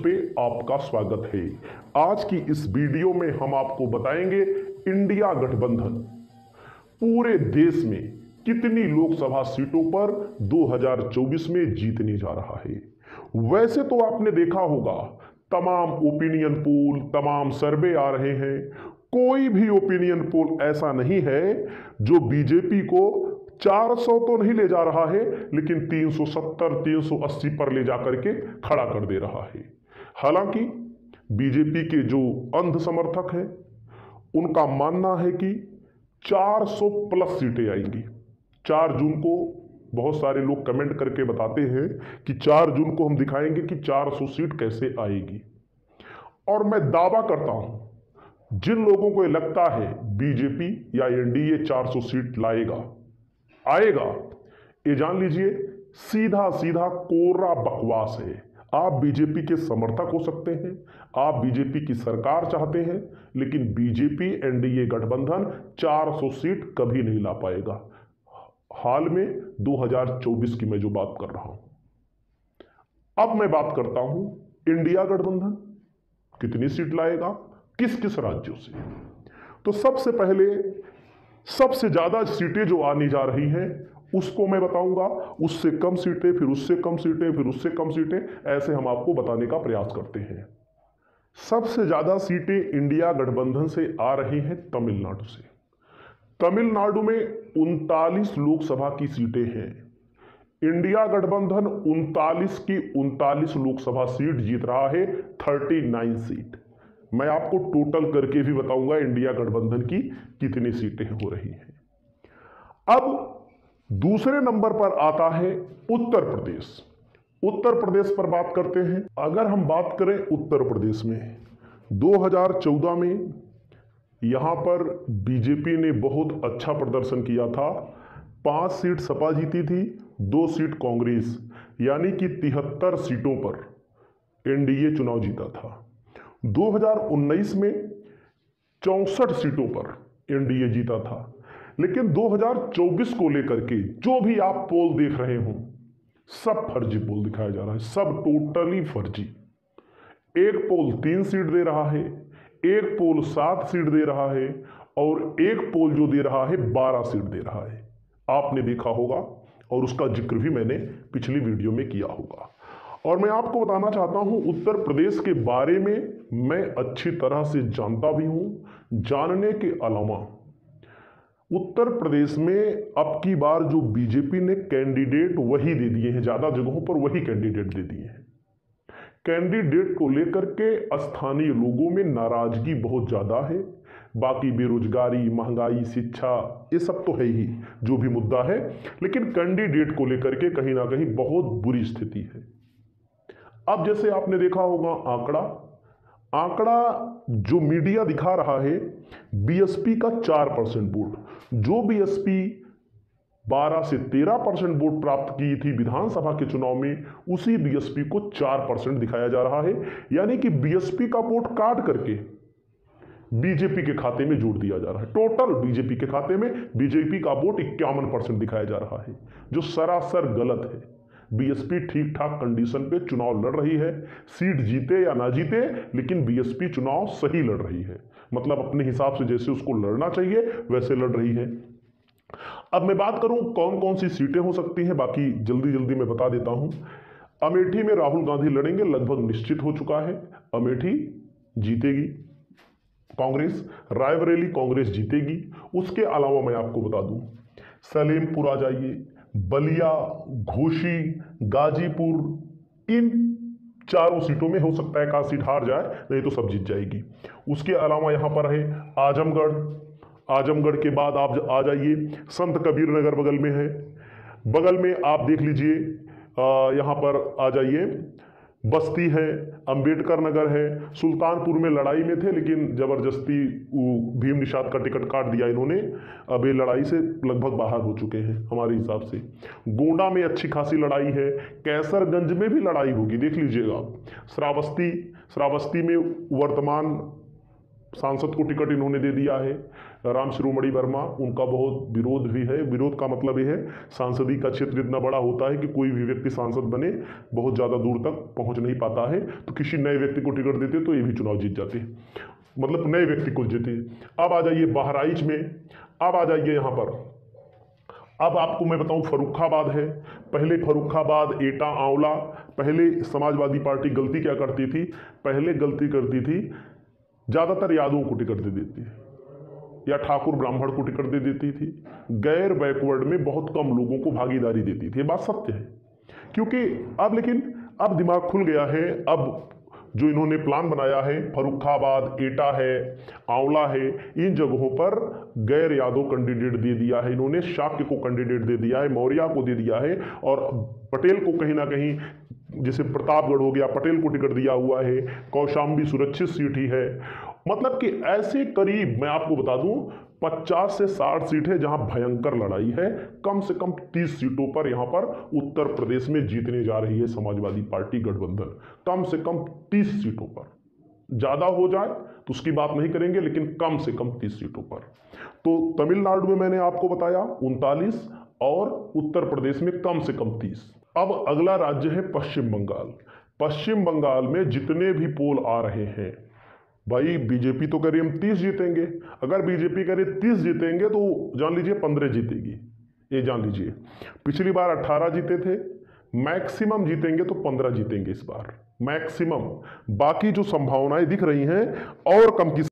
पे आपका स्वागत है। आज की इस वीडियो में हम आपको बताएंगे इंडिया गठबंधन पूरे देश में कितनी लोकसभा सीटों पर 2024 में जीतने जा रहा है। वैसे तो आपने देखा होगा तमाम ओपिनियन पोल, तमाम सर्वे आ रहे हैं, कोई भी ओपिनियन पोल ऐसा नहीं है जो बीजेपी को 400 तो नहीं ले जा रहा है, लेकिन 370 380 पर ले जाकर के खड़ा कर दे रहा है। हालांकि बीजेपी के जो अंध समर्थक हैं उनका मानना है कि 400 प्लस सीटें आएंगी। 4 जून को बहुत सारे लोग कमेंट करके बताते हैं कि 4 जून को हम दिखाएंगे कि 400 सीट कैसे आएगी। और मैं दावा करता हूं जिन लोगों को लगता है बीजेपी या एनडीए 400 सीट आएगा, ये जान लीजिए सीधा सीधा कोरा बकवास है। आप बीजेपी के समर्थक हो सकते हैं, आप बीजेपी की सरकार चाहते हैं, लेकिन बीजेपी एनडीए गठबंधन 400 सीट कभी नहीं ला पाएगा। हाल में 2024 की मैं जो बात कर रहा हूं, अब मैं बात करता हूं इंडिया गठबंधन कितनी सीट लाएगा, किस किस राज्यों से। तो सबसे पहले सबसे ज्यादा सीटें जो आने जा रही हैं उसको मैं बताऊंगा, उससे कम सीटें, फिर उससे कम सीटें, फिर उससे कम सीटें, ऐसे हम आपको बताने का प्रयास करते हैं। सबसे ज्यादा सीटें इंडिया गठबंधन से आ रही हैं तमिलनाडु से। तमिलनाडु में 39 लोकसभा की सीटें हैं। इंडिया गठबंधन 39 की 39 लोकसभा सीट जीत रहा है, 39 सीट। मैं आपको टोटल करके भी बताऊंगा इंडिया गठबंधन की कितनी सीटें हो रही हैं। अब दूसरे नंबर पर आता है उत्तर प्रदेश। उत्तर प्रदेश पर बात करते हैं। अगर हम बात करें उत्तर प्रदेश में 2014 में यहां पर बीजेपी ने बहुत अच्छा प्रदर्शन किया था। 5 सीट सपा जीती थी, 2 सीट कांग्रेस, यानी कि 73 सीटों पर एनडीए चुनाव जीता था। 2019 में 64 सीटों पर एनडीए जीता था। लेकिन 2024 को लेकर के जो भी आप पोल देख रहे हो, सब फर्जी पोल दिखाया जा रहा है, सब टोटली फर्जी। एक पोल 3 सीट दे रहा है, एक पोल 7 सीट दे रहा है, और एक पोल जो दे रहा है 12 सीट दे रहा है। आपने देखा होगा और उसका जिक्र भी मैंने पिछली वीडियो में किया होगा। और मैं आपको बताना चाहता हूं उत्तर प्रदेश के बारे में मैं अच्छी तरह से जानता भी हूं। जानने के अलावा उत्तर प्रदेश में अब की बार जो बीजेपी ने कैंडिडेट वही दे दिए हैं, ज्यादा जगहों पर वही कैंडिडेट दे दिए हैं। कैंडिडेट को लेकर के स्थानीय लोगों में नाराजगी बहुत ज्यादा है। बाकी बेरोजगारी, महंगाई, शिक्षा, ये सब तो है ही जो भी मुद्दा है, लेकिन कैंडिडेट को लेकर के कहीं ना कहीं बहुत बुरी स्थिति है। अब जैसे आपने देखा होगा आंकड़ा जो मीडिया दिखा रहा है, बीएसपी का 4% वोट, जो बीएसपी 12 से 13% वोट प्राप्त की थी विधानसभा के चुनाव में, उसी बीएसपी को 4% दिखाया जा रहा है। यानी कि बीएसपी का वोट काट करके बीजेपी के खाते में जोड़ दिया जा रहा है। टोटल बीजेपी के खाते में बीजेपी का वोट 51% दिखाया जा रहा है, जो सरासर गलत है। बीएसपी ठीक ठाक कंडीशन पे चुनाव लड़ रही है, सीट जीते या ना जीते, लेकिन बीएसपी चुनाव सही लड़ रही है। मतलब अपने हिसाब से जैसे उसको लड़ना चाहिए वैसे लड़ रही है। अब मैं बात करूं कौन कौन सी सीटें हो सकती हैं, बाकी जल्दी जल्दी मैं बता देता हूं। अमेठी में राहुल गांधी लड़ेंगे, लगभग निश्चित हो चुका है। अमेठी जीतेगी कांग्रेस, रायबरेली कांग्रेस जीतेगी। उसके अलावा मैं आपको बता दूं सलेमपुर आ जाइए, बलिया, घोसी, गाजीपुर, इन 4 सीटों में हो सकता है 1 सीट हार जाए, नहीं तो सब जीत जाएगी। उसके अलावा यहां पर है आजमगढ़ के बाद आप आ जाइए संत कबीर नगर, बगल में है। बगल में आप देख लीजिए यहां पर आ जाइए बस्ती है, अंबेडकर नगर है। सुल्तानपुर में लड़ाई में थे, लेकिन जबरदस्ती भीम निषाद का टिकट काट दिया इन्होंने। अब ये लड़ाई से लगभग बाहर हो चुके हैं हमारे हिसाब से। गोंडा में अच्छी खासी लड़ाई है, कैसरगंज में भी लड़ाई होगी, देख लीजिएगा। श्रावस्ती में वर्तमान सांसद को टिकट इन्होंने दे दिया है। राम शिरोमणि वर्मा, उनका बहुत विरोध भी है। विरोध का मतलब ये है सांसदीय का क्षेत्र इतना बड़ा होता है कि कोई भी व्यक्ति सांसद बने बहुत ज़्यादा दूर तक पहुंच नहीं पाता है, तो किसी नए व्यक्ति को टिकट देते तो ये भी चुनाव जीत जाते, मतलब नए व्यक्ति को जीते। अब आ जाइए बहराइच में, अब आ जाइए यहाँ पर। अब आपको मैं बताऊं फर्रुखाबाद है। पहले फर्रुखाबाद, एटा, आंवला, पहले समाजवादी पार्टी गलती क्या करती थी, पहले गलती करती थी ज़्यादातर यादवों को टिकट दे देती या ठाकुर ब्राह्मण को टिकट दे देती थी, गैर बैकवर्ड में बहुत कम लोगों को भागीदारी देती थी। ये बात सत्य है, क्योंकि अब लेकिन अब दिमाग खुल गया है। अब जो इन्होंने प्लान बनाया है, फर्रुखाबाद, एटा है, आंवला है, इन जगहों पर गैर यादव कैंडिडेट दे दिया है इन्होंने। शाक्य को कैंडिडेट दे दिया है, मौर्य को दे दिया है, और पटेल को कहीं ना कहीं, जैसे प्रतापगढ़ हो गया, पटेल को टिकट दिया हुआ है। कौशाम्बी सुरक्षित सीट ही है। मतलब कि ऐसे करीब मैं आपको बता दूं 50 से 60 सीटें जहां भयंकर लड़ाई है। कम से कम 30 सीटों पर यहां पर उत्तर प्रदेश में जीतने जा रही है समाजवादी पार्टी गठबंधन। कम से कम 30 सीटों पर, ज्यादा हो जाए तो उसकी बात नहीं करेंगे, लेकिन कम से कम 30 सीटों पर। तो तमिलनाडु में मैंने आपको बताया 39 और उत्तर प्रदेश में कम से कम 30। अब अगला राज्य है पश्चिम बंगाल। पश्चिम बंगाल में जितने भी पोल आ रहे हैं, भाई बीजेपी तो कह रही हम 30 जीतेंगे। अगर बीजेपी कह रही 30 जीतेंगे तो जान लीजिए 15 जीतेगी, ये जान लीजिए। पिछली बार 18 जीते थे, मैक्सिमम जीतेंगे तो 15 जीतेंगे इस बार, मैक्सिमम। बाकी जो संभावनाएं दिख रही हैं और कम की